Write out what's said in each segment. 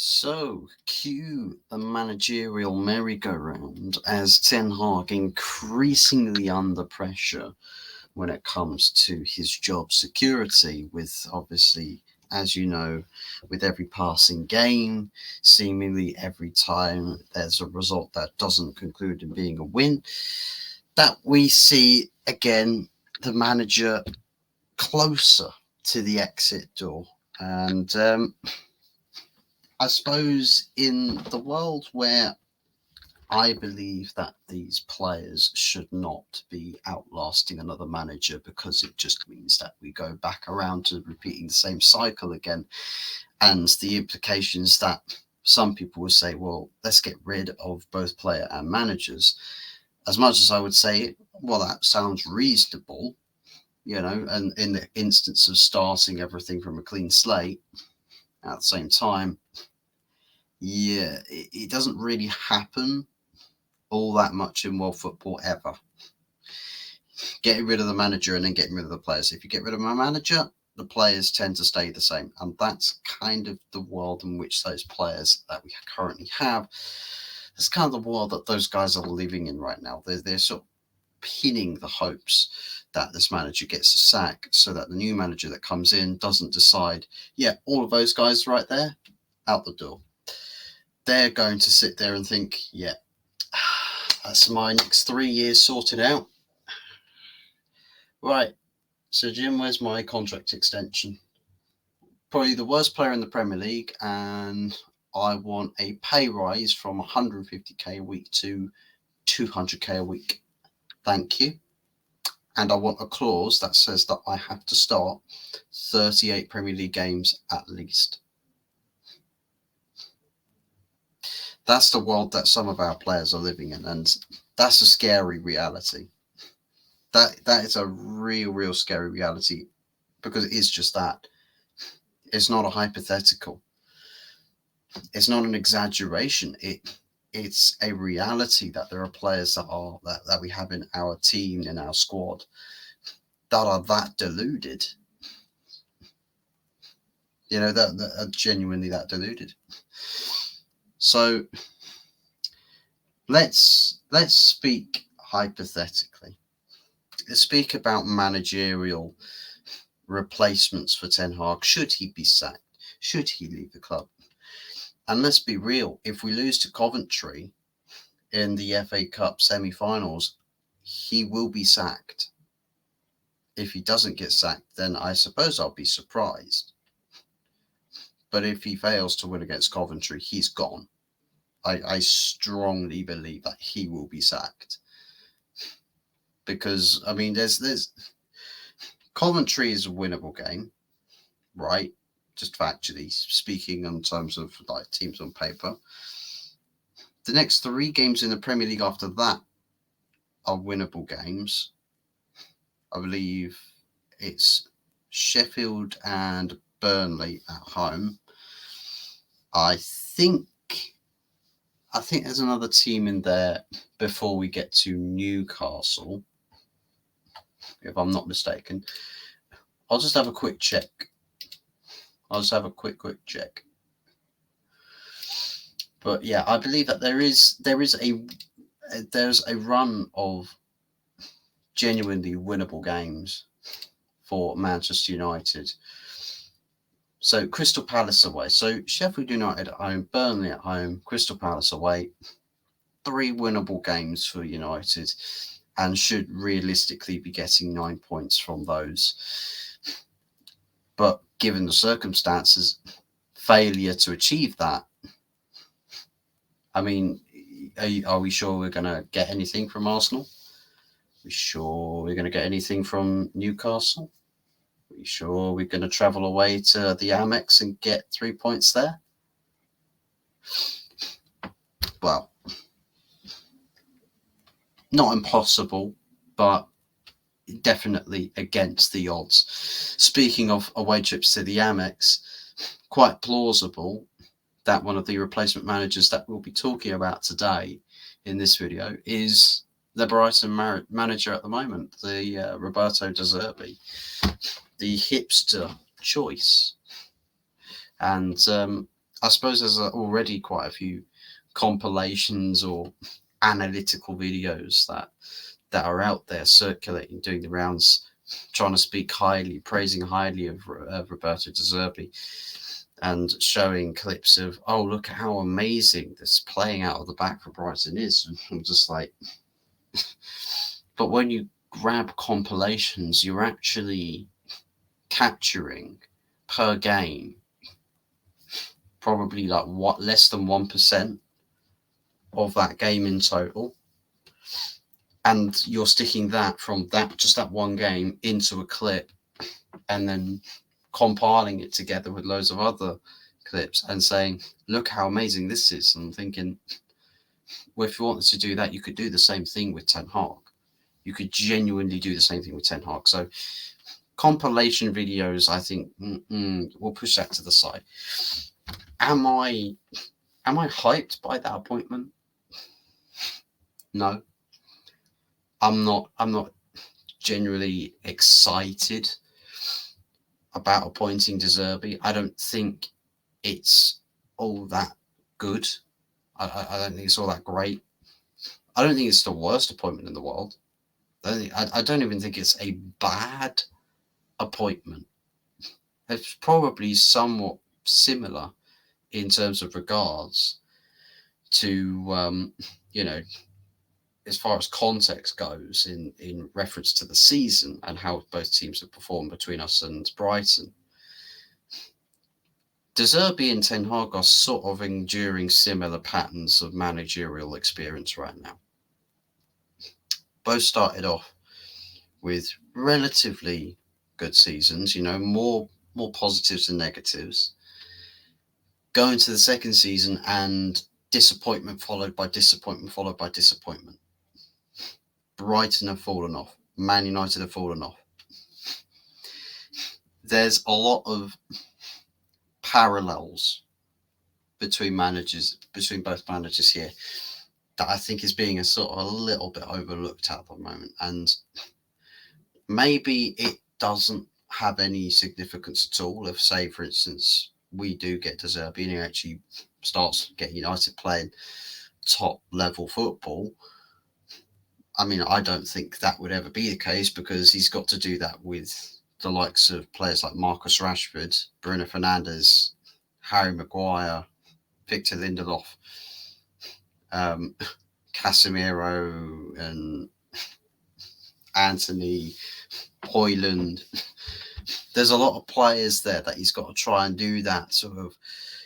So, cue the managerial merry-go-round as Ten Hag increasingly under pressure when it comes to his job security, with obviously, as you know, with every passing game, seemingly every time there's a result that doesn't conclude in being a win, that we see again the manager closer to the exit door. And I suppose in the world where I believe that these players should not be outlasting another manager, because it just means that we go back around to repeating the same cycle again. And the implications that some people will say, well, let's get rid of both player and managers. As much as I would say, well, that sounds reasonable, and in the instance of starting everything from a clean slate, at the same time, yeah, it doesn't really happen all that much in world football ever. Getting rid of the manager and then getting rid of the players. If you get rid of my manager, the players tend to stay the same. And that's kind of the world in which those players that we currently have, that's kind of the world that those guys are living in right now. They're sort of pinning the hopes that this manager gets a sack so that the new manager that comes in doesn't decide, yeah, all of those guys right there, out the door. They're going to sit there and think, yeah, that's my next 3 years sorted out. Right, so Jim, where's my contract extension? Probably the worst player in the Premier League, and I want a pay rise from 150k a week to 200k a week. Thank you. And I want a clause that says that I have to start 38 Premier League games at least. That's the world that some of our players are living in, and that's a scary reality. That is a real scary reality, because it is just that. It's not a hypothetical. It's not an exaggeration. It's a reality that there are players that we have in our team, in our squad, that are that deluded. That are genuinely that deluded. So let's speak hypothetically. Let's speak about managerial replacements for Ten Hag. Should he be sacked? Should he leave the club? And let's be real, if we lose to Coventry in the FA Cup semi-finals, he will be sacked. If he doesn't get sacked, then I suppose I'll be surprised. But if he fails to win against Coventry, he's gone. I strongly believe that he will be sacked. Because, I mean, there's Coventry is a winnable game, right? Just factually speaking, in terms of like teams on paper. The next 3 games in the Premier League after that are winnable games. I believe it's Sheffield and Burnley at home. I think there's another team in there before we get to Newcastle, if I'm not mistaken. I'll just have a quick check. But yeah, I believe that there's a run of genuinely winnable games for Manchester United. So Crystal Palace away. So Sheffield United at home, Burnley at home, Crystal Palace away. 3 winnable games for United, and should realistically be getting 9 points from those. But given the circumstances, failure to achieve that, I mean, are we sure we're going to get anything from Arsenal? Are we sure we're going to get anything from Newcastle? Are we sure we're going to travel away to the Amex and get 3 points there? Well, not impossible, but definitely against the odds. Speaking of away trips to the Amex, quite plausible that one of the replacement managers that we'll be talking about today in this video is the Brighton manager at the moment, the Roberto De Zerbi, the hipster choice. And I suppose there's already quite a few compilations or analytical videos that are out there circulating, doing the rounds, trying to speak highly, praising highly of Roberto De Zerbi, and showing clips of, oh, look at how amazing this playing out of the back for Brighton is. And I'm just like, but when you grab compilations, you're actually capturing per game probably like less than 1% of that game in total, and you're sticking that from that one game into a clip, and then compiling it together with loads of other clips and saying, look how amazing this is. And I'm thinking, well, if you wanted to do that, you could do the same thing with Ten Hag. You could genuinely do the same thing with Ten Hag. So compilation videos, I think, we'll push that to the side. Am I hyped by that appointment? No. I'm not genuinely excited about appointing De Zerbi. I don't think it's all that good. I don't think it's all that great. I don't think it's the worst appointment in the world. I don't even think it's a bad appointment. It's probably somewhat similar in terms of regards to, as far as context goes in reference to the season and how both teams have performed between us and Brighton. De Zerbi and Ten Hag are sort of enduring similar patterns of managerial experience right now. Both started off with relatively good seasons, more positives than negatives. Go into the second season and disappointment followed by disappointment followed by disappointment. Brighton have fallen off. Man United have fallen off. There's a lot of parallels between both managers here that I think is being a little bit overlooked at the moment. And maybe it doesn't have any significance at all if, say, for instance, we do get De Zerbi and he actually starts getting United playing top level football. I mean, I don't think that would ever be the case, because he's got to do that with the likes of players like Marcus Rashford, Bruno Fernandes, Harry Maguire, Victor Lindelof, Casemiro, and Anthony, Højlund. There's a lot of players there that he's got to try and do that sort of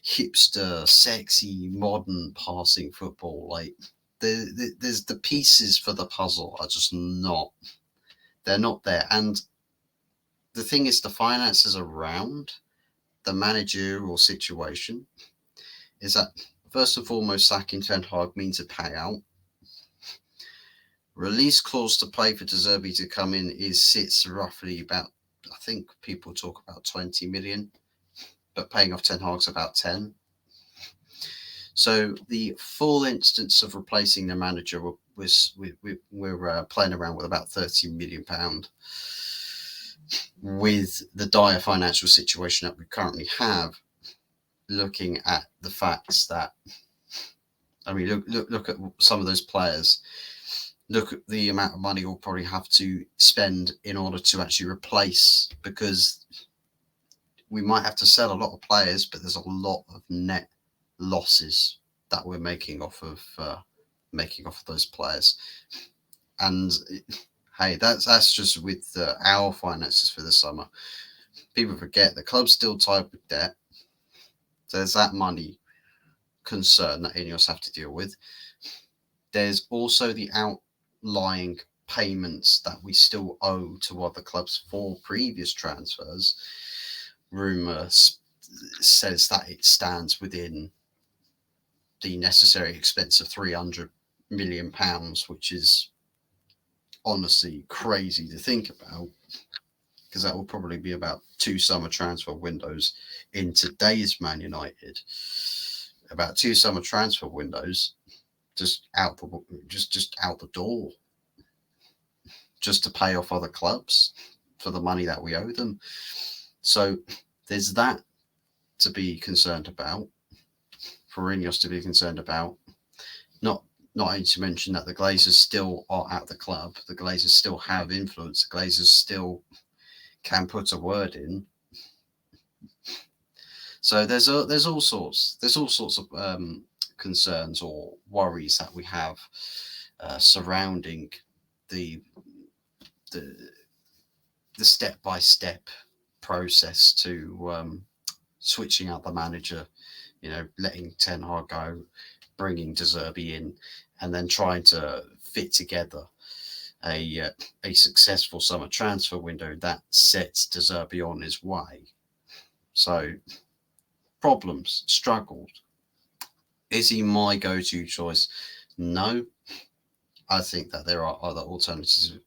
hipster, sexy, modern passing football. Like, there's the pieces for the puzzle are just they're not there. And the thing is, the finances around the managerial situation is that, first and foremost, sacking Ten Hag means a payout. Release clause to pay for De Zerbi to come in sits roughly about, I think people talk about 20 million, but paying off Ten Hag's about 10. So the full instance of replacing the manager we're playing around with about £30 million, with the dire financial situation that we currently have. Looking at the facts that, I mean, look at some of those players. Look at the amount of money we'll probably have to spend in order to actually replace, because we might have to sell a lot of players, but there's a lot of net losses that we're making off of those players. And hey, that's just with our finances for the summer. People forget the club's still tied with debt. So there's that money concern that Ineos have to deal with. There's also the outlying payments that we still owe to other clubs for previous transfers. Rumour says that it stands within the necessary expense of £300 million, which is honestly crazy to think about, because that will probably be about 2 summer transfer windows in today's Man United. About 2 summer transfer windows just out the door, just to pay off other clubs for the money that we owe them. So there's that to be concerned about. for Ineos to be concerned about. Not only to mention that the Glazers still are at the club, the Glazers still have influence, the Glazers still can put a word in. So there's all sorts of concerns or worries that we have surrounding the step-by-step process to switching out the manager, letting Ten Hag go, bringing De Zerbi in, and then trying to fit together a successful summer transfer window that sets De Zerbi on his way. So problems, struggled. Is he my go-to choice? No. I think that there are other alternatives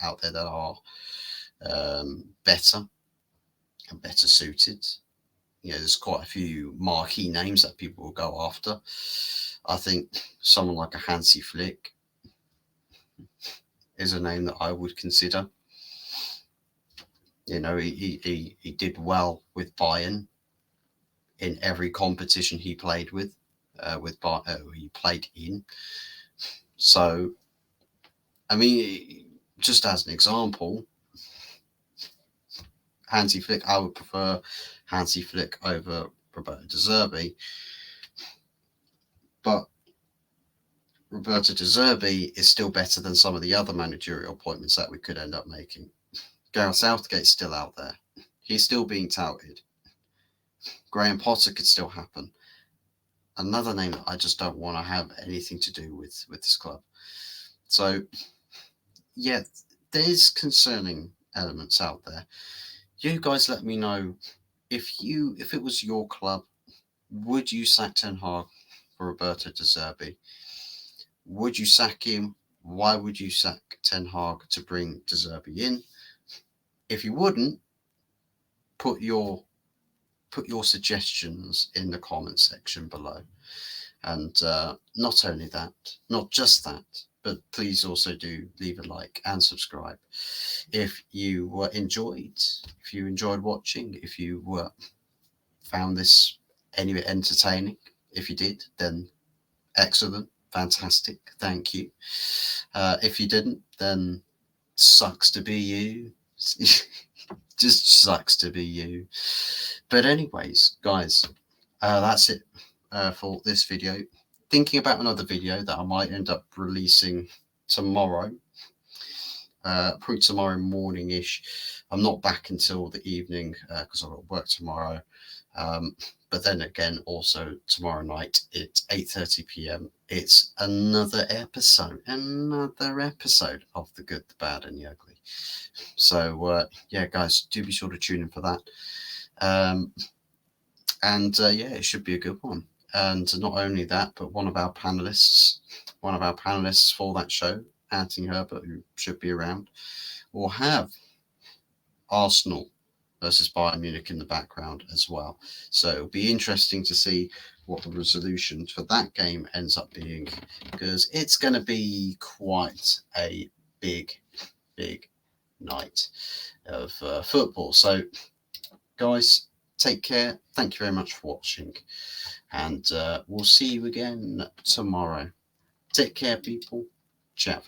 out there that are better and better suited. There's quite a few marquee names that people will go after. I think someone like a Hansi Flick is a name that I would consider. He did well with Bayern in every competition he played with he played in. So, I mean, just as an example, Hansi Flick, I would prefer Hansi Flick over Roberto De Zerbi. But Roberto De Zerbi is still better than some of the other managerial appointments that we could end up making. Gareth Southgate's still out there. He's still being touted. Graham Potter could still happen. Another name that I just don't want to have anything to do with this club. So, yeah, there's concerning elements out there. You guys let me know if it was your club, would you sack Ten Hag for Roberto De Zerbi? Would you sack him? Why would you sack Ten Hag to bring De Zerbi in? If you wouldn't, put your suggestions in the comment section below. And not only that, not just that, but please also do leave a like and subscribe if you enjoyed watching, if you found this anyway entertaining. If you did, then excellent, fantastic, thank you. If you didn't, then sucks to be you. Just sucks to be you. But anyways, guys, that's it for this video. Thinking about another video that I might end up releasing tomorrow, probably tomorrow morning-ish. I'm not back until the evening because I've got work tomorrow. But then again, also tomorrow night at 8:30 p.m. it's another episode of The Good, the Bad, and the Ugly. So yeah, guys, do be sure to tune in for that. Yeah, it should be a good one. And not only that, but one of our panelists for that show, Anthony Herbert, who should be around, will have Arsenal versus Bayern Munich in the background as well. So it'll be interesting to see what the resolution for that game ends up being, because it's going to be quite a big night of football. So, guys, take care. Thank you very much for watching. And we'll see you again tomorrow. Take care, people. Ciao.